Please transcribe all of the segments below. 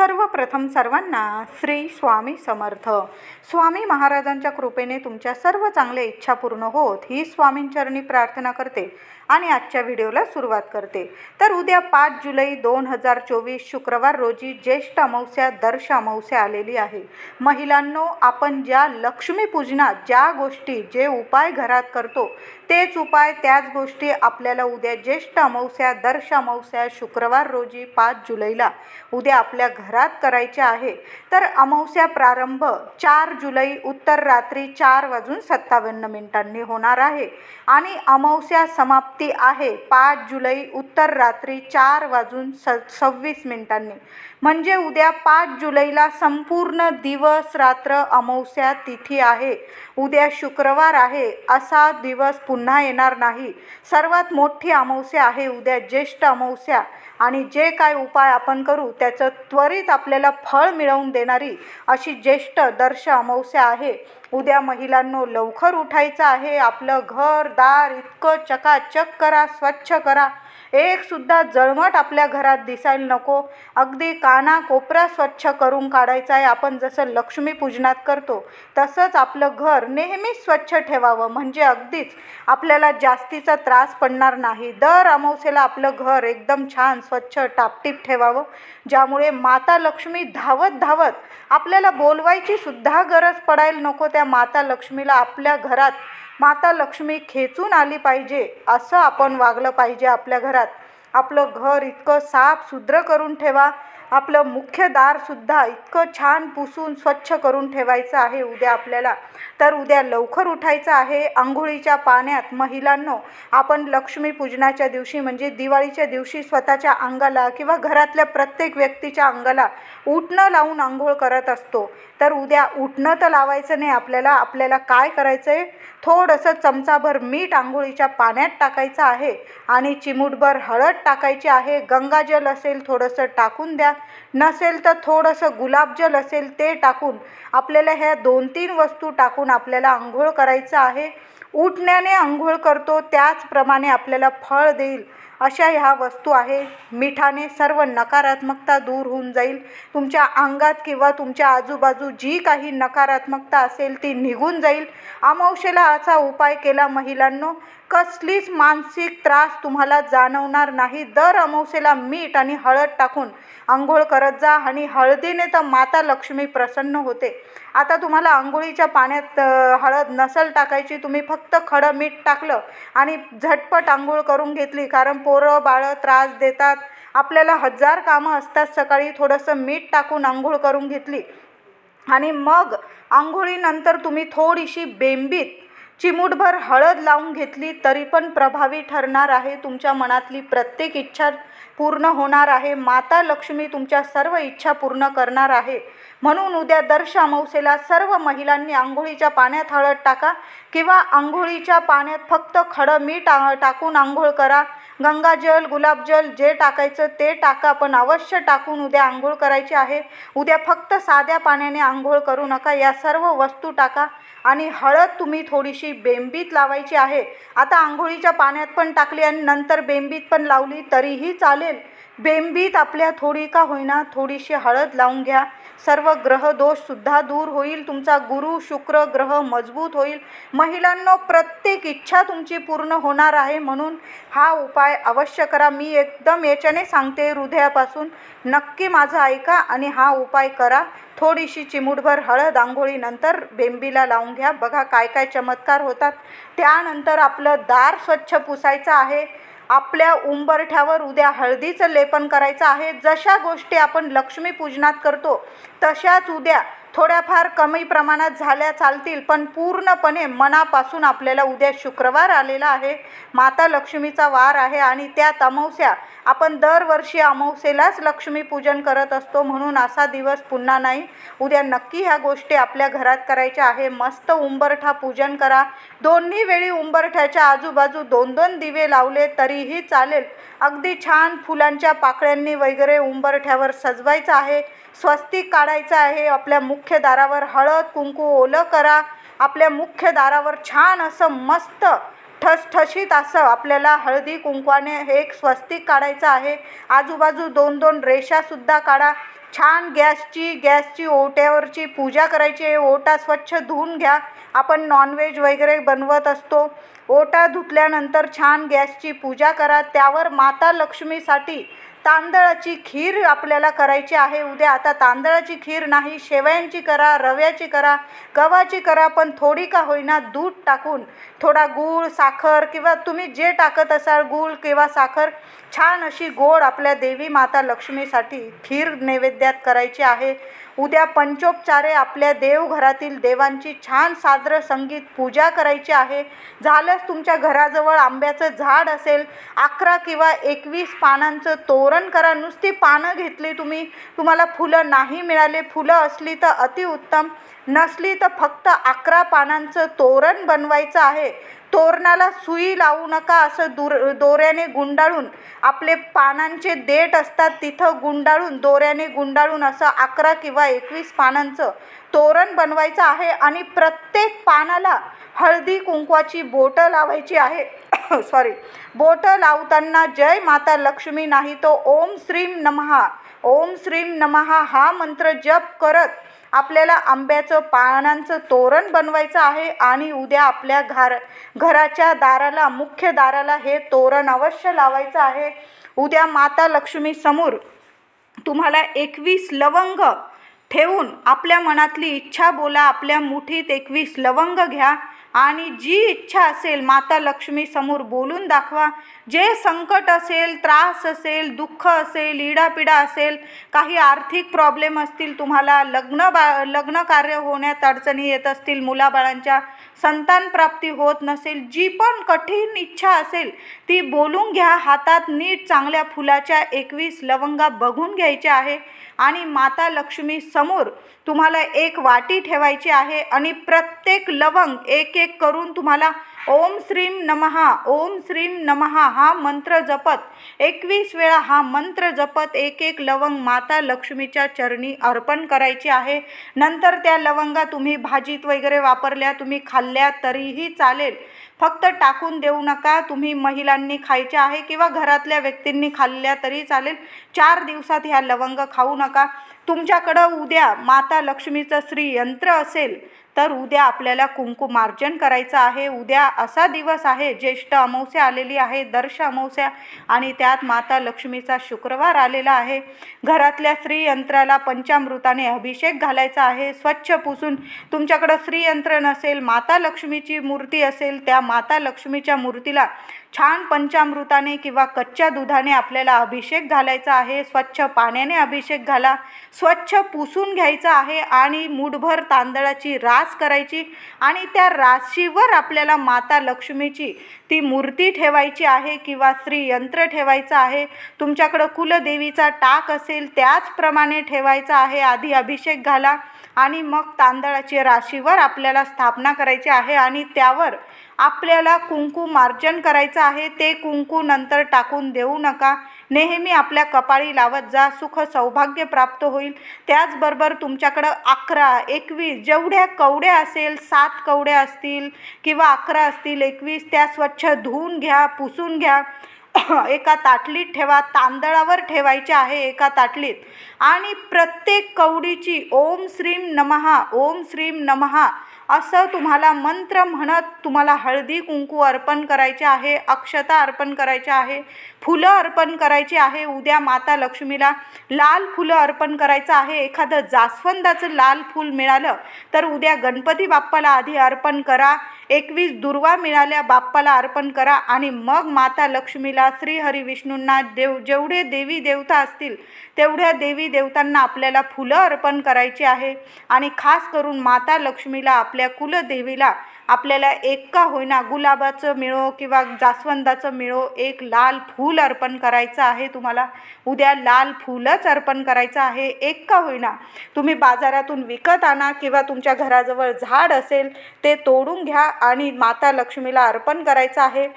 सर्वप्रथम सर्वांना श्री स्वामी समर्थ. स्वामी महाराजांच्या कृपेने तुमच्या सर्व चांगल्या इच्छा पूर्ण होत ही स्वामींचरणी प्रार्थना करते आणि आजच्या व्हिडिओला सुरुवात करते. तर उद्या 5 जुलै 2024 शुक्रवार रोजी ज्येष्ठ अमावस्या दर्श अमावस्या आलेली आहे. महिलांनो, आपण ज्या लक्ष्मी पूजनात ज्या गोष्टी जे उपाय घरात करतो तेच उपाय त्याच गोष्टी आपल्याला उद्या ज्येष्ठ अमावस्या दर्श अमावस्या शुक्रवार रोजी 5 जुलैला उद्या आपल्या घरात करायचे आहे. तर अमावस्या प्रारंभ 4 जुलै उत्तर रात्री 4:57 होणार आहे आणि अमावस्या समाप्ती आहे 5 जुलै उत्तर रात्री 4:26 म्हणजे उद्या 5 जुलैला संपूर्ण दिवस रात्र अमावस्या तिथी आहे. उद्या शुक्रवार आहे, असा दिवस पुन्हा येणार नाही. सर्वात मोठी अमावस्या आहे उद्या ज्येष्ठ अमावस्या आणि जे काय उपाय आपण करू त्याचं त्वरित आपल्याला फळ मिळवून देणारी अशी ज्येष्ठ दर्श अमावस्या आहे. उद्या महिलांनो, लवकर उठायचं आहे. आपलं घर दार इतकं चकाचक करा, स्वच्छ करा. एक सुद्धा जळमट आपल्या घरात दिसायला नको. अगदी काना कोपरा स्वच्छ करून काढायचा आहे. आपण जसं लक्ष्मी पूजनात करतो तसंच आपलं घर नेहमी स्वच्छ ठेवावं, म्हणजे अगदीच आपल्याला जास्तीचा त्रास पडणार नाही. दर अमावस्येला आपलं घर एकदम छान स्वच्छ टापटीप ठेवावं, ज्यामुळे माता लक्ष्मी धावत धावत आपल्याला बोलवायची सुद्धा गरज पडायला नको. त्या माता लक्ष्मीला आपल्या घरात माता लक्ष्मी खेचून आली पाहिजे असं आपण वागलं पाहिजे. आपल्या घरात आपलं घर इतकं साफ सुद्र करून ठेवा. आपलं मुख्य दारसुद्धा इतकं छान पुसून स्वच्छ करून ठेवायचं आहे उद्या आपल्याला. तर उद्या लवकर उठायचं आहे. अंघोळीच्या पाण्यात महिलांनो, आपण लक्ष्मी पूजनाच्या दिवशी म्हणजे दिवाळीच्या दिवशी स्वतःच्या अंगाला किंवा घरातल्या प्रत्येक व्यक्तीच्या अंगाला उटणं लावून आंघोळ करत असतो. तर उद्या उटणं तर लावायचं नाही आपल्याला. आपल्याला काय करायचं आहे, थोडंसं चमचाभर मीठ आंघोळीच्या पाण्यात टाकायचं आहे आणि चिमूटभर हळद टाकायची आहे. गंगाजल असेल थोडंसं टाकून द्या, नसेल तर थोडंसं गुलाबजल असेल ते टाकून आपल्याला ह्या 2-3 वस्तू टाकून आपल्याला आंघोळ करायचं आहे. उठण्याने आंघोळ करतो त्याचप्रमाणे आपल्याला फळ देईल अशा ह्या वस्तू आहे. मिठाने सर्व नकारात्मकता दूर होऊन जाईल. तुमच्या अंगात किंवा तुमच्या आजूबाजू जी काही नकारात्मकता असेल ती निघून जाईल. अमावस्येला असा उपाय केला महिलांनो, कसलीच मानसिक त्रास तुम्हाला जाणवणार नाही. दर अमावस्येला मीठ आणि हळद टाकून आंघोळ करत जा आणि हळदीने तर माता लक्ष्मी प्रसन्न होते. आता तुम्हाला आंघोळीच्या पाण्यात हळद नसल टाकायची, तुम्ही फक्त खडं मीठ टाकलं आणि झटपट आंघोळ करून घेतली, कारण पोरं बाळं त्रास देतात, आपल्याला 1000 कामं असतात. सकाळी थोडंसं मीठ टाकून आंघोळ करून घेतली आणि मग आंघोळीनंतर तुम्ही थोडीशी बेंबीत चिमूटभर हळद लावून घेतली तरी पण प्रभावी ठरणार आहे. तुमच्या मनातली प्रत्येक इच्छा पूर्ण होणार आहे. माता लक्ष्मी तुमच्या सर्व इच्छा पूर्ण करणार आहे. म्हणून उद्या दर्श अमावस्येला सर्व महिलांनी आंघोळीच्या पाण्यात हळद टाका किंवा आंघोळीच्या पाण्यात फक्त खडं मीठ टाकून आंघोळ करा. गंगाजल गुलाबजल जे टाकायचं ते टाका, पण अवश्य टाकून उद्या आंघोळ करायची आहे. उद्या फक्त साध्या पाण्याने आंघोळ करू नका. या सर्व वस्तू टाका आणि हळद तुम्ही थोडीशी बेंबीत लावायची आहे. आता आंघोळीच्या पाण्यात पण टाकली आणि नंतर बेंबीत पण लावली तरीही चालेल. बेंबीत आपल्या थोडी का होईना थोडीशी हळद लावून घ्या. सर्व ग्रहदोषसुद्धा दूर होईल. तुमचा गुरु शुक्र ग्रह मजबूत होईल. महिलांनो, प्रत्येक इच्छा तुमची पूर्ण होणार आहे. म्हणून हा उपाय अवश्य करा. मी एकदम याच्याने सांगते हृदयापासून. नक्की माझं ऐका आणि हा उपाय करा. थोडीशी चिमूटभर हळद आंघोळीनंतर बेंबीला लावून घ्या. बघा काय काय चमत्कार होतात. त्यानंतर आपलं दार स्वच्छ पुसायचं आहे. आपल्या उंबरठ्यावर उद्या हळदीचं लेपन करायचं आहे. जशा गोष्टी आपण लक्ष्मी पूजनात करतो तशाच उद्या थोड्याफार कमी प्रमाणात झाल्या चालतील, पण पूर्णपणे मनापासून आपल्याला उद्या शुक्रवार आलेला आहे, माता लक्ष्मीचा वार आहे आणि त्यात अमावस्या. आपण दरवर्षी अमावस्येलाच लक्ष्मीपूजन करत असतो, म्हणून असा दिवस पुन्हा नाही. उद्या नक्की ह्या गोष्टी आपल्या घरात करायच्या आहे. मस्त उंबरठा पूजन करा. दोन्ही वेळी उंबरठ्याच्या आजूबाजू 2-2 दिवे लावले तरीही चालेल. अगदी छान फुलांच्या पाकळ्यांनी वगैरे उंबरठ्यावर सजवायचं आहे. स्वस्तिक काढायचं आहे. आपल्या मुख्य दारावर हळद कुंकू ओलं करा. आपल्या मुख्य दारावर छान असं मस्त ठसठशीत असं आपल्याला हळदी कुंकवाने एक स्वस्तिक काढायचं आहे. आजूबाजू 2-2 रेषासुद्धा काढा. छान गॅसची ओट्यावरची पूजा करायची आहे. ओटा स्वच्छ धुवून घ्या. आपण नॉनव्हेज वगैरे बनवत असतो. ओटा धुतल्यानंतर छान गॅसची पूजा करा. त्यावर माता लक्ष्मीसाठी तांदळाची खीर आपल्याला करायची आहे उद्या. आता तांदळाची खीर नाही, शेवयांची करा, रव्याची करा, गव्हाची करा, पण थोडी का होईना दूध टाकून थोडा गूळ, साखर किंवा तुम्ही जे टाकत असाल गूळ किंवा साखर, छान अशी गोड आपल्या देवी माता लक्ष्मीसाठी खीर नैवेद्यात करायची आहे. उद्या पंचोपचारे आपल्या देवघरातील देवांची छान साजरं संगीत पूजा करायची आहे. झालंच तुमच्या घराजवळ आंब्याचं झाड असेल, 11 किंवा 21 पानांचं तोरण करा. नुसती पानं घेतली तुम्हाला फुलं नाही मिळाले, फुलं असली तर अतिउत्तम, नसली तर फक्त 11 पानांचं तोरण बनवायचं आहे. तोरणाला सुई लावू नका, असं दोऱ्याने गुंडाळून आपले पानांचे देठ असतात तिथं गुंडाळून, दोऱ्याने गुंडाळून असं 11 किंवा 21 पानांचं तोरण बनवायचं आहे. आणि प्रत्येक पानाला हळदी कुंकवाची बोटं लावायची आहे. बोटं लावताना जय माता लक्ष्मी नाही तो ओम श्रीम नमः, ओम श्रीम नमः हा मंत्र जप करत आपल्याला आंब्याचं पानांचं तोरण बनवायचं आहे. आणि उद्या आपल्या घराच्या दाराला, मुख्य दाराला हे तोरण अवश्य लावायचं आहे. उद्या माता लक्ष्मी समोर तुम्हाला 21 लवंग ठेवून आपल्या मनातली इच्छा बोला. आपल्या मुठीत 21 लवंग घ्या आणि जी इच्छा असेल माता लक्ष्मी समोर बोलून दाखवा. जे संकट असेल, त्रास असेल, दुःख असेल, इडापिडा असेल, काही आर्थिक प्रॉब्लेम असतील, तुम्हाला लग्न कार्य होण्यात अडचणी येत असतील, मुलाबाळांच्या संतान प्राप्ती होत नसेल, जी पण कठीण इच्छा असेल ती बोलून घ्या. हातात नीट चांगल्या फुलाच्या 21 लवंगा बघून घ्यायच्या आहे आणि माता लक्ष्मी समोर तुम्हाला एक वाटी ठेवायची आहे आणि प्रत्येक लवंग एक एक करून तुम्हाला ओम श्रीम नमः, ओम श्रीम नमः हा मंत्र जपत 21 वेळा हा मंत्र जपत एक एक लवंग माता लक्ष्मीच्या चरणी अर्पण करायची आहे. नंतर त्या लवंगा तुम्ही भाजीत वगैरे वापरल्या, तुम्ही खाल्ल्या तरीही चालेल, फक्त टाकून देऊ नका. तुम्ही महिलांनी खायच्या आहे किंवा घरातल्या व्यक्तींनी खाल्ल्या तरी चालेल. 4 दिवसात ह्या लवंग खाऊ नका. तुमच्याकडं उद्या माता लक्ष्मीचं श्रीयंत्र असेल तर उद्या आपल्याला कुंकुमार्जन करायचं आहे. उद्या असा दिवस आहे, ज्येष्ठ अमावस्या आलेली आहे, दर्श अमावस्या, आणि त्यात माता लक्ष्मीचा शुक्रवार आलेला आहे. घरातल्या श्रीयंत्राला पंचामृताने अभिषेक घालायचा आहे. स्वच्छ पुसून, तुमच्याकडं श्रीयंत्र नसेल, माता लक्ष्मीची मूर्ती असेल, त्या माता लक्ष्मीच्या मूर्तीला छान पंचामृताने किंवा कच्च्या दुधाने आपल्याला अभिषेक घालायचा आहे. स्वच्छ पाण्याने अभिषेक घाला, स्वच्छ पुसून घ्यायचा आहे आणि मूठभर तांदळाची रास करायची आणि त्या राशीवर आपल्याला माता लक्ष्मीची ती मूर्ती ठेवायची आहे किंवा श्रीयंत्र ठेवायचं आहे. तुमच्याकडं कुलदेवीचा टाक असेल त्याचप्रमाणे ठेवायचा आहे. आधी अभिषेक घाला आणि मग तांदळाची राशीवर आपल्याला स्थापना करायची आहे आणि त्यावर आपल्याला कुंकुमार्जन करायचं आहे. ते कुंकू नंतर टाकून देऊ नका, नेहमी आपल्या कपाळी लावत जा, सुख सौभाग्य प्राप्त होईल. त्याचबरोबर तुमच्याकडं 11, 21 जेवढ्या कवड्या असेल, 7 कवड्या असतील किंवा 11 असतील, 21 त्या स्वच्छ धुवून घ्या, पुसून घ्या. एका ताटलीत ठेवा, तांदळावर ठेवायचे आहे एका ताटलीत आणि प्रत्येक कवडीची ओम श्रीम नमः, ओम श्रीम नमः असं तुम्हाला मंत्र म्हणत तुम्हाला हळदी कुंकू अर्पण करायचे आहे, अक्षता अर्पण करायच्या आहे, फुलं अर्पण करायची आहे. उद्या माता लक्ष्मीला लाल फुलं अर्पण करायचं आहे. एखादं जास्वंदाचं लाल फूल मिळालं तर उद्या गणपती बाप्पाला आधी अर्पण करा. 21 दुर्वा मिळाल्या बाप्पाला अर्पण करा आणि मग माता लक्ष्मीला, श्री हरी विष्णूंना, जेवढे देवी देवता असतील तेवढ्या देवी देवतांना आपल्याला फुलं अर्पण करायची आहे. आणि खास करून माता लक्ष्मीला, आपल्या कुलदेवीला आपल्याला एक का होईना गुलाबाचं मिळो किंवा जास्वंदाचं मिळो एक लाल फूल अर्पण करायचं आहे. तुम्हाला उद्या लाल फूलच अर्पण करायचं आहे. एक का होईना तुम्ही बाजारातून विकत आणा किंवा तुमच्या घराजवळ झाड असेल ते तोडून घ्या आणि माता लक्ष्मीला अर्पण करायचं आहे.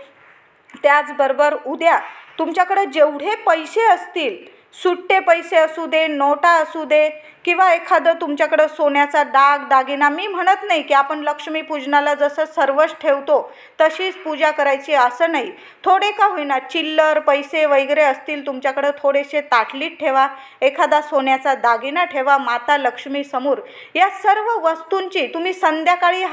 त्याचबरोबर उद्या तुमच्याकडे जेवढे पैसे असतील, सुट्टे पैसे असू दे, नोटा असू दे किंवा एखादं तुमच्याकडं सोन्याचा दागिना, मी म्हणत नाही की आपण लक्ष्मीपूजनाला जसं सर्वच ठेवतो तशीच पूजा करायची असं नाही. थोडे का होईना चिल्लर पैसे वगैरे असतील तुमच्याकडं थोडेसे ताटलीत ठेवा, एखादा सोन्याचा दागिना ठेवा माता लक्ष्मी समोर. या सर्व वस्तूंची तुम्ही संध्याकाळी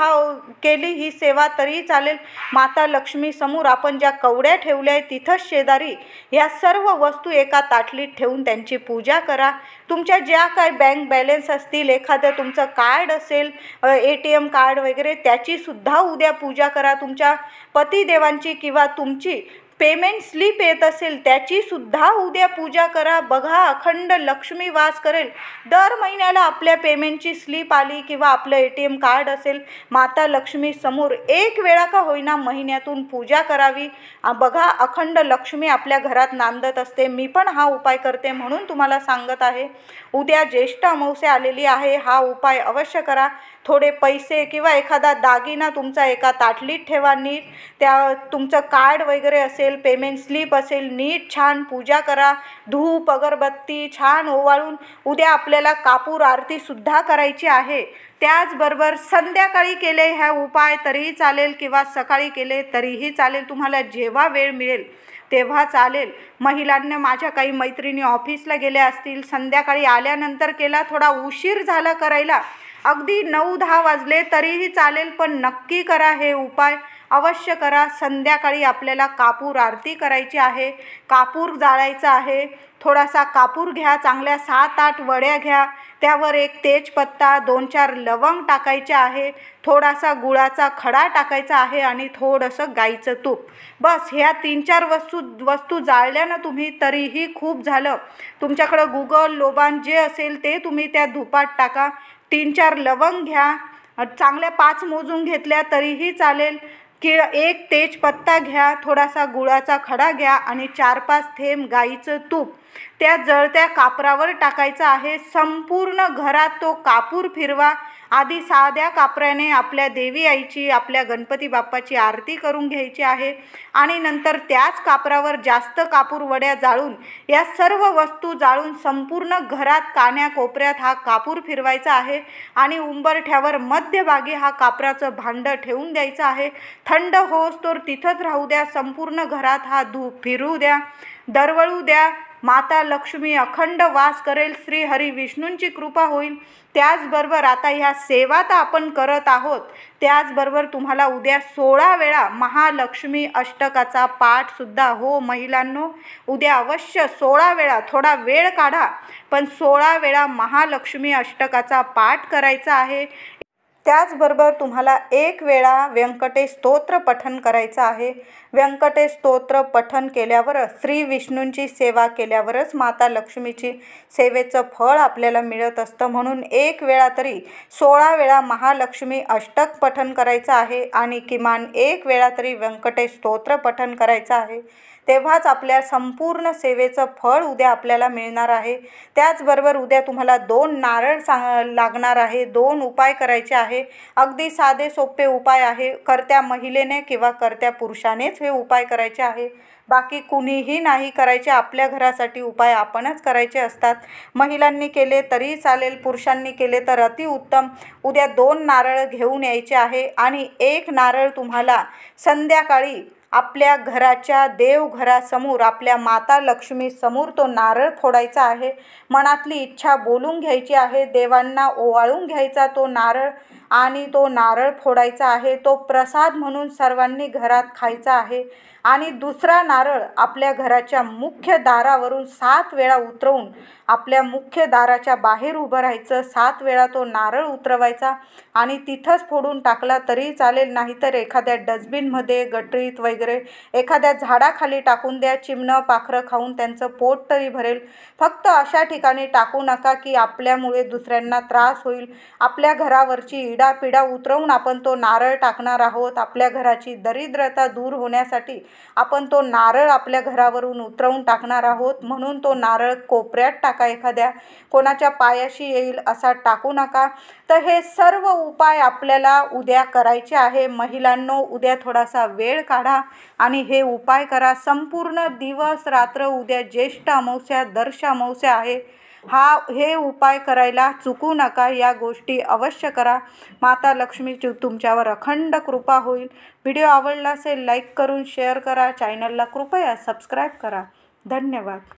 केली ही सेवा तरीही चालेल. माता लक्ष्मी समोर आपण ज्या कवड्या ठेवल्या आहे तिथंच शेजारी या सर्व वस्तू एका ताटलीत ठेवून त्यांची पूजा करा. तुमच्या ज्या काय बँक बॅलन्स असतील, एखादं तुमचं कार्ड असेल ATM कार्ड वगैरे, त्याचीसुद्धा उद्या पूजा करा. तुमच्या पतिदेवांची किंवा तुमची पेमेंट स्लिप येत असेल त्याचीसुद्धा उद्या पूजा करा. बघा अखंड लक्ष्मी वास करेल. दर महिन्याला आपल्या पेमेंटची स्लिप आली किंवा आपलं ATM कार्ड असेल, माता लक्ष्मी समोर एक वेळा का होईना महिन्यातून पूजा करावी. बघा अखंड लक्ष्मी आपल्या घरात नांदत असते. मी पण हा उपाय करते म्हणून तुम्हाला सांगत आहे. उद्या ज्येष्ठ अमावस्या आलेली आहे, हा उपाय अवश्य करा. थोडे पैसे किंवा एखादा दागिना तुमचा एका ताटलीत ठेवा. नीट त्या तुमचं कार्ड वगैरे असेल, पेमेंट स्लिप असेल, नीट छान पूजा करा. धूप अगरबत्ती छान ओवाळून उद्या आपल्याला कापूर आरतीसुद्धा करायची आहे. त्याचबरोबर संध्याकाळी केले ह्या उपाय तरीही चालेल किंवा सकाळी केले तरीही चालेल. तुम्हाला जेव्हा वेळ मिळेल तेव्हा चालेल. महिलांना माझ्या काही मैत्रिणी ऑफिसला गेल्या असतील, संध्याकाळी आल्यानंतर केला, थोडा उशीर झाला करायला, अगदी 9-10 वाजले तरीही चालेल, पण नक्की करा हे उपाय. अवश्य करा. संध्याकाळी आपल्याला कापूर आरती करायची आहे, कापूर जाळायचा आहे. थोडासा कापूर घ्या, चांगल्या 7-8 वड्या घ्या, त्यावर एक तेजपत्ता, 2-4 लवंग टाकायचे आहे, थोडासा गुळाचा खडा टाकायचा आहे आणि थोडंसं गाईचं तूप. बस ह्या 3-4 वस्तू जाळल्यानं तुम्ही तरीही खूप झालं. तुमच्याकडं गुगल लोबान जे असेल ते तुम्ही त्या धुपात टाका. 3-4 लवंग घ्या, चांगल्या 5 मोजून घेतल्या तरीही चालेल, की एक तेजपत्ता घ्या, थोडासा गुळाचा खडा घ्या आणि 4-5 थेंब गाईचं तूप त्या जळत्या कापरावर टाकायचं आहे. संपूर्ण घरात तो कापूर फिरवा. आधी साध्या कापराने आपल्या देवी आईची, आपल्या गणपती बाप्पाची आरती करून घ्यायची आहे आणि नंतर त्याच कापरावर जास्त कापूर वड्या जाळून या सर्व वस्तू जाळून संपूर्ण घरात कान्याकोपऱ्यात हा कापूर फिरवायचा आहे आणि उंबरठ्यावर मध्यभागी हा कापराचं भांडं ठेवून द्यायचं आहे. थंड होस्तोवर तिथंच राहू द्या. संपूर्ण घरात हा धूप फिरू द्या, दरवळू द्या. माता लक्ष्मी अखंड वास करेल. श्री हरी विष्णूंची कृपा होईल. त्याचबरोबर आता ह्या सेवा तर आपण करत आहोत, त्याचबरोबर तुम्हाला उद्या 16 वेळा महालक्ष्मी अष्टकाचा पाठसुद्धा. हो महिलांनो, उद्या अवश्य 16 वेळा, थोडा वेळ काढा पण 16 वेळा महालक्ष्मी अष्टकाचा पाठ करायचा आहे. त्याचबरोबर तुम्हाला 1 वेळा व्यंकटेश स्तोत्र पठण करायचं आहे. व्यंकटेश स्तोत्र पठण केल्यावरच, श्री विष्णूंची सेवा केल्यावरच माता लक्ष्मीची सेवेचं फळ आपल्याला मिळत असतं. म्हणून 1 वेळा तरी 16 वेळा महालक्ष्मी अष्टक पठण करायचं आहे आणि किमान 1 वेळा तरी व्यंकटेश स्तोत्र पठण करायचं आहे. तेव्हाच आपल्या संपूर्ण सेवेचं फळ उद्या आपल्याला मिळणार आहे. त्याचबरोबर उद्या तुम्हाला 2 नारळ लागणार आहे. 2 उपाय करायचे आहे. अगदी साधे सोपे उपाय आहे. करत्या महिलेने किंवा करत्या पुरुषानेच हे उपाय करायचे आहे. बाकी कुणीही नाही करायचे. आपल्या घरासाठी उपाय आपणच करायचे असतात. महिलांनी केले तरी चालेल, पुरुषांनी केले तर अतिउत्तम. उद्या 2 नारळ घेऊन यायचे आहे आणि 1 नारळ तुम्हाला संध्याकाळी आपल्या घराच्या देवघरासमोर, आपल्या माता लक्ष्मी समोर तो नारळ फोडायचा आहे. मनातली इच्छा बोलून घ्यायची आहे. देवांना ओवाळून घ्यायचा तो नारळ आणि तो नारळ फोडायचा आहे. तो प्रसाद म्हणून सर्वांनी घरात खायचा आहे. आणि दुसरा नारळ आपल्या घराच्या मुख्य दारावरून 7 वेळा उतरवून आपल्या मुख्य दाराच्या बाहेर उभं राहायचं. 7 वेळा तो नारळ उतरवायचा आणि तिथंच फोडून टाकला तरी चालेल, नाहीतर एखाद्या डस्टबिनमध्ये, गटरीत वगैरे एखाद्या झाडाखाली टाकून द्या. चिमणं पाखरं खाऊन त्यांचं पोट तरी भरेल. फक्त अशा ठिकाणी टाकू नका की आपल्यामुळे दुसऱ्यांना त्रास होईल. आपल्या घरावरची इडापिडा उतरवून आपण तो नारळ टाकणार आहोत. आपल्या घराची दरिद्रता दूर होण्यासाठी आपण तो नारळ आपल्या घरावरून उतरवून टाकणार आहोत. म्हणून तो नारळ कोपऱ्यात टाका. एखाद्या कोणाच्या पायाशी येईल असा टाकू नका. तर हे सर्व उपाय आपल्याला उद्या करायचे आहे. महिलांनो, उद्या थोडासा वेळ काढा आणि हे उपाय करा. संपूर्ण दिवस रात्र उद्या ज्येष्ठ अमावस्या, दर्श अमावस्या आहे. हे उपाय करायला चुकू नका. या गोष्टी अवश्य करा. माता लक्ष्मीची तुमच्यावर अखंड कृपा होईल. व्हिडिओ आवडला असेल लाईक करून शेअर करा. चॅनलला कृपया सबस्क्राईब करा. धन्यवाद.